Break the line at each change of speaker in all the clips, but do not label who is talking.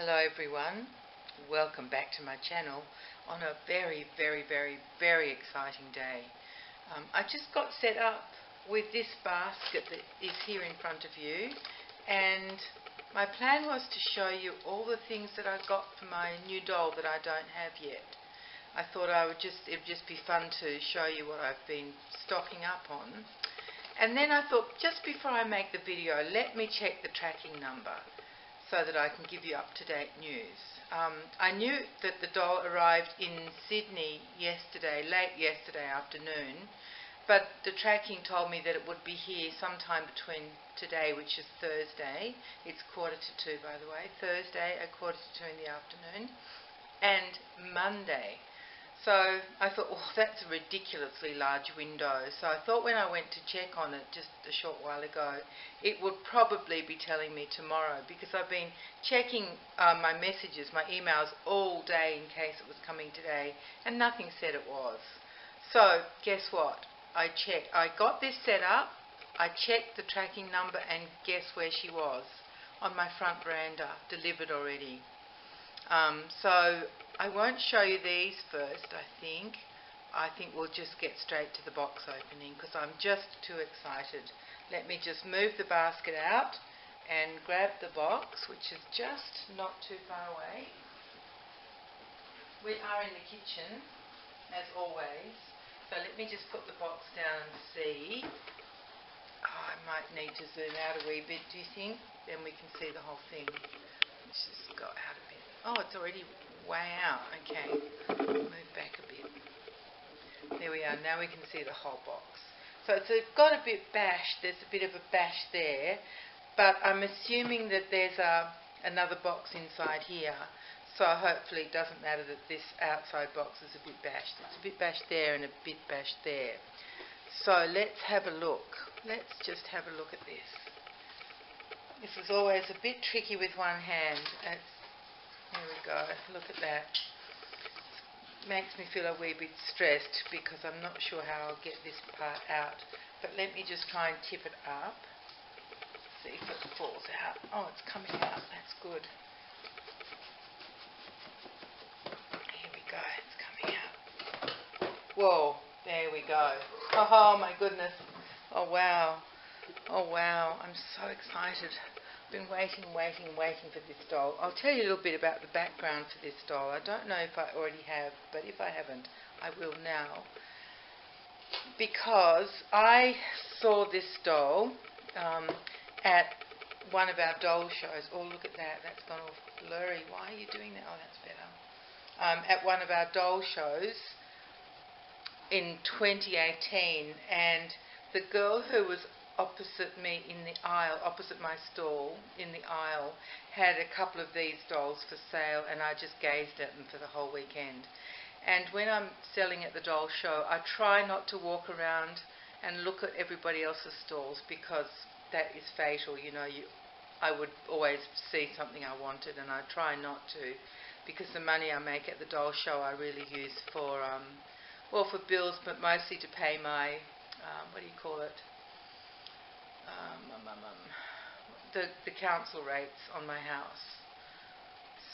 Hello everyone, welcome back to my channel on a very exciting day. I just got set up with this basket that is here in front of you, and my plan was to show you all the things that I got for my new doll that I don't have yet. I thought it would just be fun to show you what I've been stocking up on. And then I thought, just before I make the video, let me check the tracking number so that I can give you up-to-date news. I knew that the doll arrived in Sydney late yesterday afternoon, but the tracking told me that it would be here sometime between today, which is Thursday. It's 1:45, by the way. Thursday at 1:45 in the afternoon, and Monday. So I thought, oh, that's a ridiculously large window. So I thought when I went to check on it just a short while ago, it would probably be telling me tomorrow, because I've been checking my messages, my emails all day in case it was coming today, and nothing said it was. So guess what? I got this set up, I checked the tracking number, and guess where she was? On my front veranda, delivered already. So I won't show you these first, I think. I think we'll just get straight to the box opening because I'm just too excited. Let me just move the basket out and grab the box, which is just not too far away. We are in the kitchen, as always. So let me just put the box down and see. Oh, I might need to zoom out a wee bit, do you think? Then we can see the whole thing. Let's just go out a bit. Oh, it's already way out. Okay, move back a bit. There we are. Now we can see the whole box. So it's got a bit bashed. There's a bit of a bash there, but I'm assuming that there's another box inside here. So hopefully it doesn't matter that this outside box is a bit bashed. It's a bit bashed there and a bit bashed there. So let's have a look. Let's just have a look at this. This is always a bit tricky with one hand. There we go, look at that. Makes me feel a wee bit stressed because I'm not sure how I'll get this part out. But let me just try and tip it up. See if it falls out. Oh, it's coming out, that's good. Here we go, it's coming out. Whoa, there we go. Oh my goodness. Oh wow. Oh wow, I'm so excited. Been waiting for this doll. I'll tell you a little bit about the background for this doll. I don't know if I already have, but if I haven't, I will now. Because I saw this doll at one of our doll shows. Oh, look at that. That's gone all blurry. Why are you doing that? Oh, that's better. At one of our doll shows in 2018, and the girl who was opposite me in the aisle, opposite my stall in the aisle, had a couple of these dolls for sale, and I just gazed at them for the whole weekend. And when I'm selling at the doll show, I try not to walk around and look at everybody else's stalls, because that is fatal. You know, I would always see something I wanted, and I try not to, because the money I make at the doll show I really use for well, for bills, but mostly to pay my what do you call it? The council rates on my house.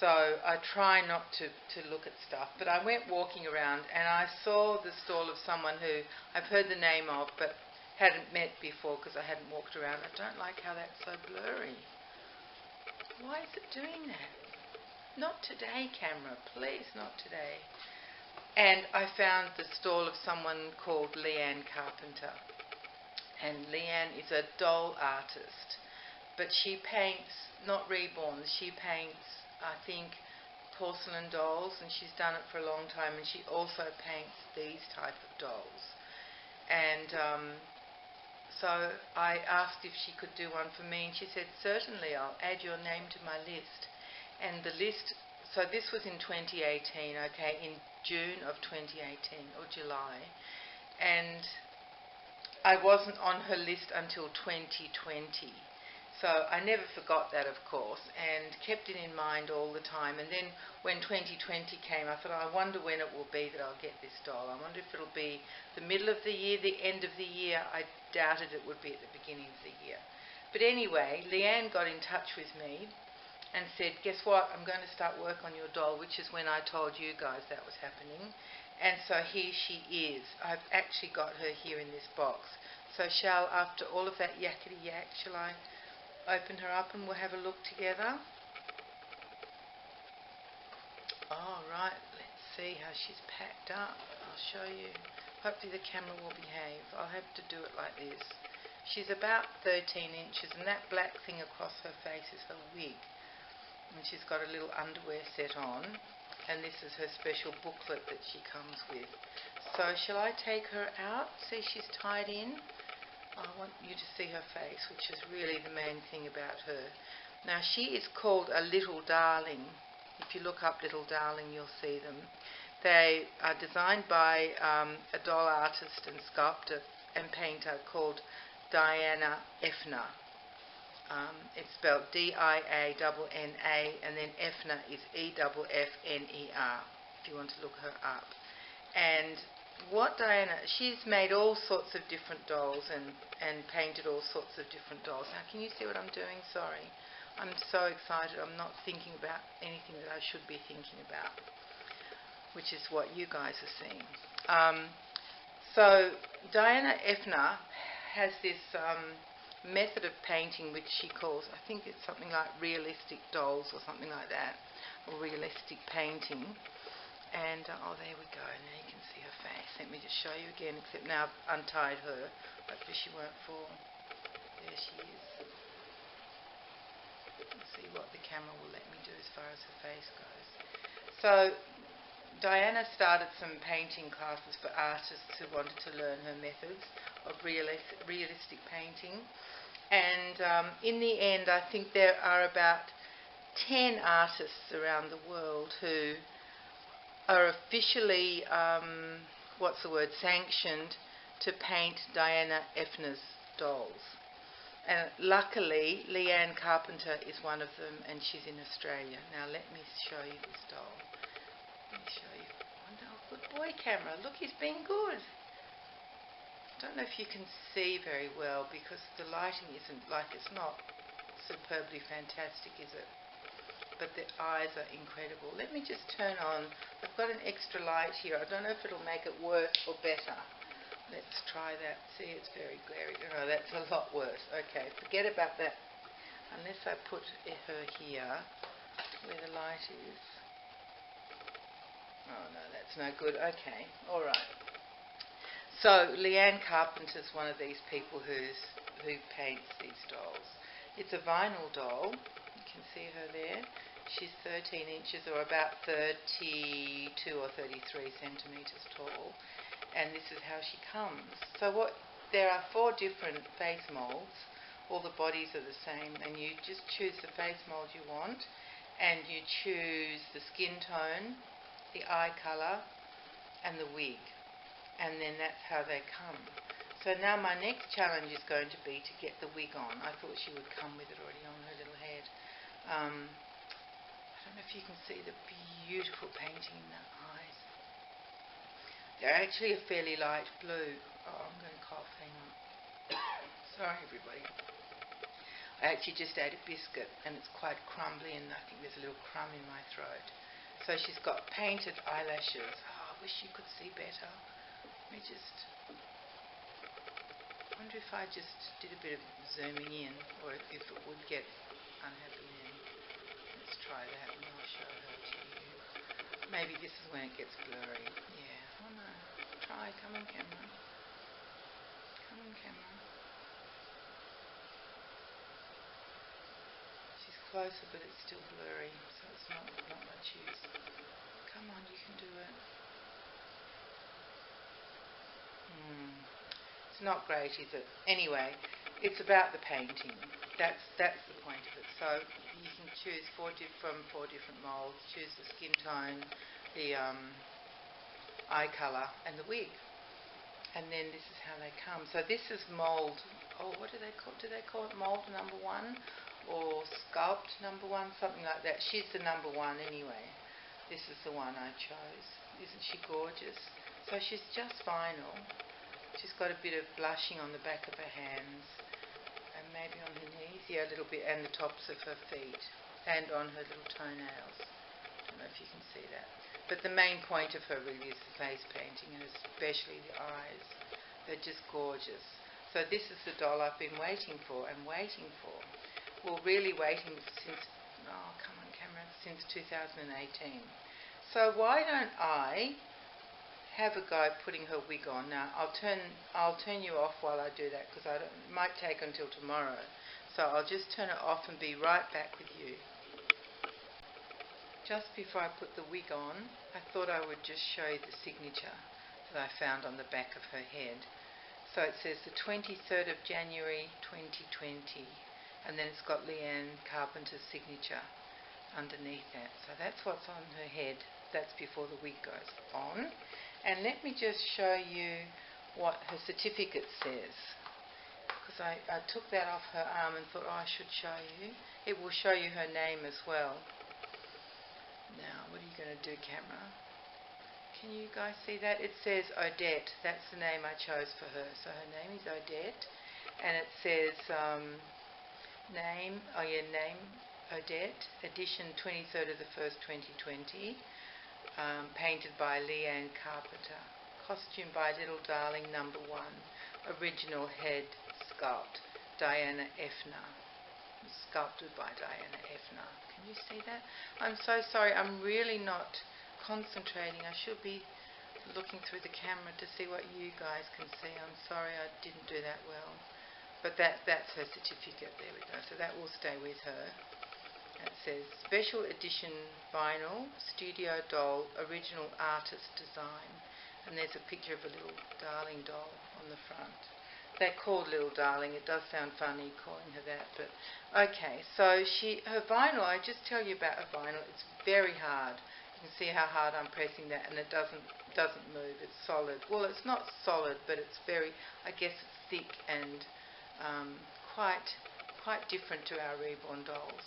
So I try not to look at stuff. But I went walking around and I saw the stall of someone who I've heard the name of but hadn't met before because I hadn't walked around. I don't like how that's so blurry. Why is it doing that? Not today, camera. Please, not today. And I found the stall of someone called Lee-Anne Carpenter. And Lee-Anne is a doll artist, but she paints, not reborns, she paints, I think, porcelain dolls, and she's done it for a long time, and she also paints these type of dolls. And so I asked if she could do one for me, and she said, certainly, I'll add your name to my list. And the list, so this was in 2018, okay, in June of 2018, or July, and I wasn't on her list until 2020. So I never forgot that, of course, and kept it in mind all the time. And then when 2020 came, I thought, I wonder when it will be that I'll get this doll. I wonder if it'll be the middle of the year, the end of the year. I doubted it would be at the beginning of the year. But anyway, Lee-Anne got in touch with me and said, guess what, I'm going to start work on your doll, which is when I told you guys that was happening. And so here she is. I've actually got her here in this box. So after all of that yakety yak, shall I open her up and we'll have a look together? All right, let's see how she's packed up. I'll show you. Hopefully the camera will behave. I'll have to do it like this. She's about 13 inches, and that black thing across her face is her wig. And she's got a little underwear set on, and this is her special booklet that she comes with. So shall I take her out? See, she's tied in. I want you to see her face, which is really the main thing about her. Now, she is called a little darling. If you look up little darling, you'll see them. They are designed by a doll artist and sculptor and painter called Dianna Effner. It's spelled D-I-A-N-N-A, and then Effner is E-F-F-N-E-R, if you want to look her up. And what she's made all sorts of different dolls and painted all sorts of different dolls. Now, can you see what I'm doing? Sorry. I'm so excited. I'm not thinking about anything that I should be thinking about, which is what you guys are seeing. So Dianna Effner has this method of painting which she calls, I think it's something like realistic dolls or something like that, or realistic painting. And oh, there we go. Now you can see her face. Let me just show you again, except now I've untied her. Hopefully she won't fall. There she is. Let's see what the camera will let me do as far as her face goes. So Dianna started some painting classes for artists who wanted to learn her methods of realistic painting. And in the end, I think there are about 10 artists around the world who are officially, sanctioned to paint Dianna Effner's dolls. And luckily, Lee-Anne Carpenter is one of them, and she's in Australia. Now let me show you this doll. Let me show you. Oh, good boy, camera. Look, he's being good. I don't know if you can see very well because the lighting isn't it's not superbly fantastic, is it? But the eyes are incredible. Let me just turn on. I've got an extra light here. I don't know if it'll make it worse or better. Let's try that. See, it's very glary. Oh, that's a lot worse. Okay, forget about that. Unless I put her here where the light is. Oh no, that's no good. Okay, all right. So Lee-Anne Carpenter's one of these people who paints these dolls. It's a vinyl doll. You can see her there. She's 13 inches or about 32 or 33 centimetres tall. And this is how she comes. So there are 4 different face moulds. All the bodies are the same, and you just choose the face mould you want, and you choose the skin tone, the eye colour, and the wig. And then that's how they come. So now my next challenge is going to be to get the wig on. I thought she would come with it already on her little head. I don't know if you can see the beautiful painting in the eyes. They're actually a fairly light blue. Oh, I'm going to cough. Hang on. Sorry, everybody. I actually just ate a biscuit, and it's quite crumbly, and I think there's a little crumb in my throat. So she's got painted eyelashes. Oh, I wish you could see better. Let me just... I wonder if I just did a bit of zooming in, or if it would get unhappy then. Let's try that, and I'll show her to you. Maybe this is when it gets blurry. Yeah. Oh no. Try. Come on, camera. Come on, camera. She's closer, but it's still blurry, so it's not much use. Come on, you can do it. It's not great, is it? Anyway, it's about the painting. That's the point of it. So you can choose from 4 different moulds. Choose the skin tone, the eye colour, and the wig. And then this is how they come. So this is mould. Oh, what do they call? Do they call it mould number 1 or sculpt number 1? Something like that. She's the number 1 anyway. This is the one I chose. Isn't she gorgeous? So she's just vinyl. She's got a bit of blushing on the back of her hands and maybe on her knees, yeah, a little bit, and the tops of her feet. and on her little toenails. I don't know if you can see that. But the main point of her really is the face painting, and especially the eyes. They're just gorgeous. So this is the doll I've been waiting for and waiting for. Well, really waiting since, oh come on camera, since 2018. So why don't I have a go at putting her wig on. Now I'll turn you off while I do that, because it might take until tomorrow. So I'll just turn it off and be right back with you. Just before I put the wig on, I thought I would just show you the signature that I found on the back of her head. So it says the 23rd of January 2020, and then it's got Lee-Anne Carpenter's signature underneath that. So that's what's on her head. That's before the wig goes on. And let me just show you what her certificate says, because I took that off her arm and thought, oh, I should show you. It will show you her name as well. Now, what are you going to do, camera? Can you guys see that? It says Odette. That's the name I chose for her. So her name is Odette, and it says name Odette, edition 23rd of the 1st, 2020. Painted by Lee-Anne Carpenter. Costume by Little Darling No. 1. Original head sculpt, Dianna Effner. Sculpted by Dianna Effner. Can you see that? I'm so sorry, I'm really not concentrating. I should be looking through the camera to see what you guys can see. I'm sorry I didn't do that well. But that's her certificate. There we go. So that will stay with her. It says special edition vinyl, studio doll, original artist design. And there's a picture of a little darling doll on the front. They're called Little Darling. It does sound funny calling her that, but okay. So her vinyl, I just tell you about her vinyl. It's very hard. You can see how hard I'm pressing that, and it doesn't move. It's solid. Well, it's not solid, but it's very, I guess it's thick and quite different to our reborn dolls.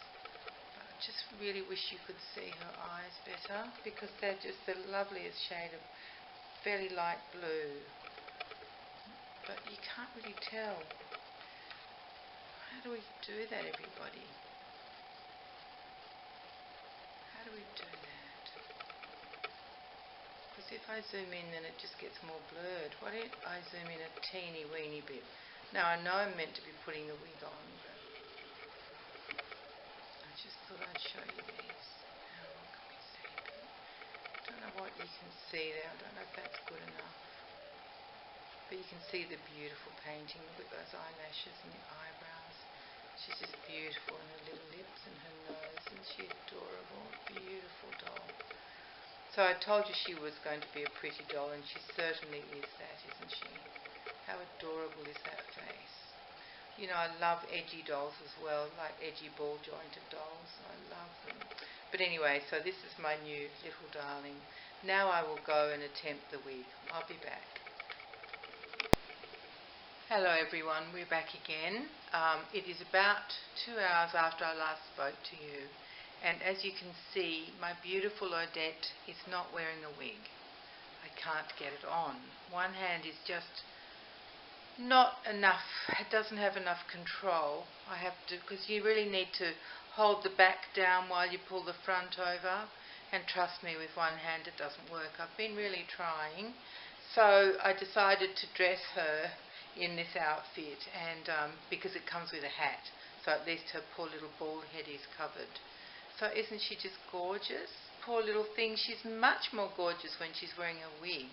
Just really wish you could see her eyes better, because they're just the loveliest shade of fairly light blue, but you can't really tell. How do we do that, everybody? How do we do that? Because if I zoom in, then it just gets more blurred. What if I zoom in a teeny weeny bit? Now I know I'm meant to be putting the wig on, but just thought I'd show you these. Now, what can we see? I don't know what you can see there. I don't know if that's good enough. But you can see the beautiful painting. Look at those eyelashes and the eyebrows. She's just beautiful, and her little lips and her nose. Isn't she adorable? Beautiful doll. So I told you she was going to be a pretty doll, and she certainly is that, isn't she? How adorable is that face? You know, I love edgy dolls as well, like edgy ball-jointed dolls. I love them. But anyway, so this is my new little darling. Now I will go and attempt the wig. I'll be back. Hello everyone, we're back again. It is about 2 hours after I last spoke to you. And as you can see, my beautiful Odette is not wearing a wig. I can't get it on. One hand is just not enough. It doesn't have enough control. I have to, because you really need to hold the back down while you pull the front over, and trust me, with one hand it doesn't work. I've been really trying. So I decided to dress her in this outfit, and because it comes with a hat, so at least her poor little bald head is covered. So isn't she just gorgeous? Poor little thing. She's much more gorgeous when she's wearing a wig.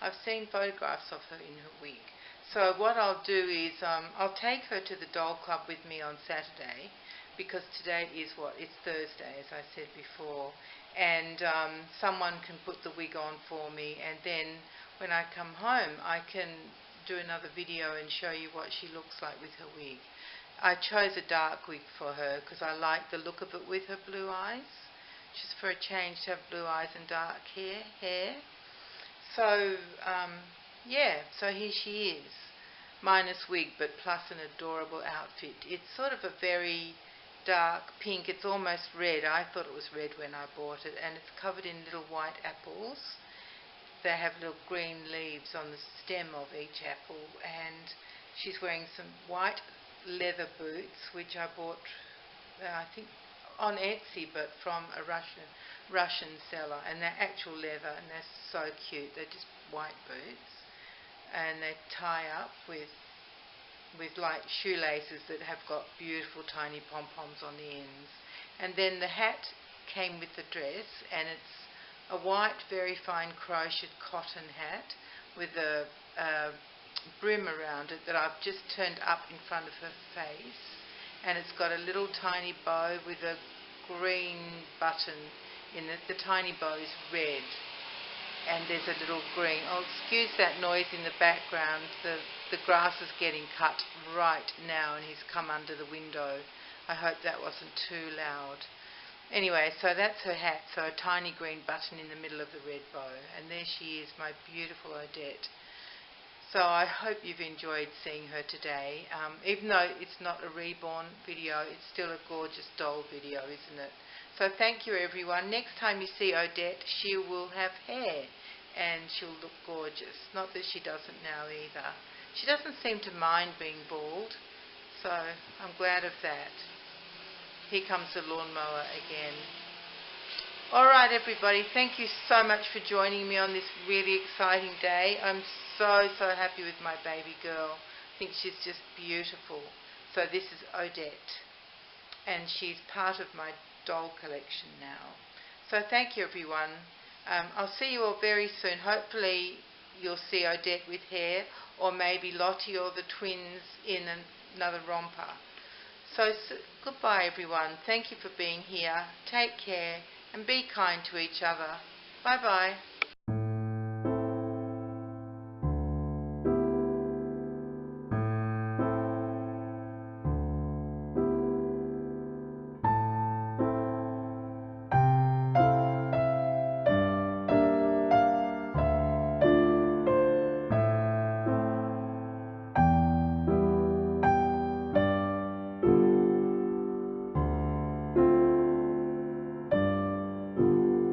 I've seen photographs of her in her wig. So what I'll do is I'll take her to the doll club with me on Saturday, because today is it's Thursday, as I said before, and someone can put the wig on for me, and then when I come home I can do another video and show you what she looks like with her wig. I chose a dark wig for her because I like the look of it with her blue eyes, just for a change to have blue eyes and dark hair. So yeah, so here she is, minus wig but plus an adorable outfit. It's sort of a very dark pink. It's almost red. I thought it was red when I bought it, and it's covered in little white apples. They have little green leaves on the stem of each apple, and she's wearing some white leather boots, which I bought, I think, on Etsy, but from a Russian seller, and they're actual leather, and they're so cute. They're just white boots, and they tie up with like shoelaces that have got beautiful tiny pom-poms on the ends. And then the hat came with the dress, and it's a white, very fine crocheted cotton hat with a brim around it that I've just turned up in front of her face, and it's got a little tiny bow with a green button in it. The tiny bow is red, and there's a little green. Oh, excuse that noise in the background. The grass is getting cut right now, and he's come under the window. I hope that wasn't too loud. Anyway, so that's her hat, so a tiny green button in the middle of the red bow, and there she is, my beautiful Odette. So I hope you've enjoyed seeing her today. Even though it's not a reborn video, it's still a gorgeous doll video, isn't it? So thank you, everyone. Next time you see Odette, she will have hair, and she'll look gorgeous. Not that she doesn't now either. She doesn't seem to mind being bald, so I'm glad of that. Here comes the lawnmower again. All right, everybody, thank you so much for joining me on this really exciting day. I'm so happy with my baby girl. I think she's just beautiful. So this is Odette, and she's part of my doll collection now. So thank you, everyone. I'll see you all very soon. Hopefully you'll see Odette with hair, or maybe Lottie or the twins in another romper. So goodbye, everyone. Thank you for being here. Take care and be kind to each other. Bye-bye.